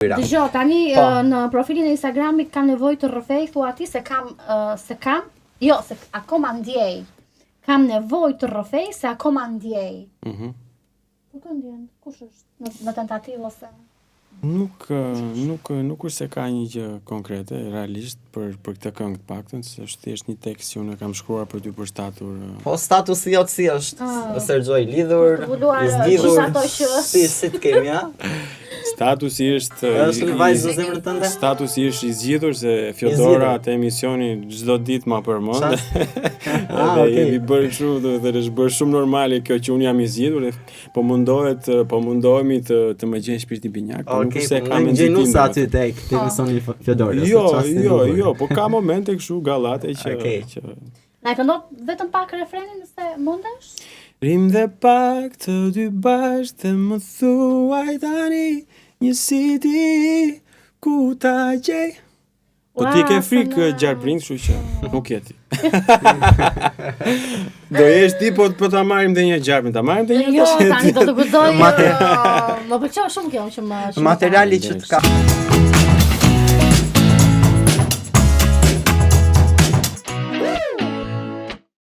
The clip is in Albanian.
Dëgjoj, tani në profilin e Instagramit kam nevojë të rrëfej, thua ti se akoma ndjej. Kam nevojë të rrëfej se akoma ndjej. Ku të ndjen? Kush është? Në tentativë ose? Nuk është se ka një gjë konkrete, realisht për këtë këngë të paktën, se është thjesht një tekst që unë kam shkruar për t'ju përshtatur. Po statusi jot si është? Sergjoj lidhur, i zgjidhur, si të kemi, ja? Statusi është vajzë zemrën tënde? Statusi është i zgjidhur se Fjodora atë emisioni çdo ditë ma përmend. Dhe jemi bërë kështu dhe është bërë shumë normale kjo që unë jam i zgjidhur dhe po mundohemi të më gjejnë shpirti binjak, por nuk se kam mendim sa aty tek emisioni Fjodorës. Jo, po ka momente kështu gallate që Na e këndon vetëm pak refrenin nëse mundesh? Rim dhe pak të dy bashkë të më thuaj tani një siti ku ta gjej. Po ti ke frikë gjarprind, kështu që nuk je ti. Do jesh ti po ta marrim dhe një gjarprind, ta marrim dhe një. Jo, tani do të guxoj. Më pëlqeu shumë kjo që më materiali që të ka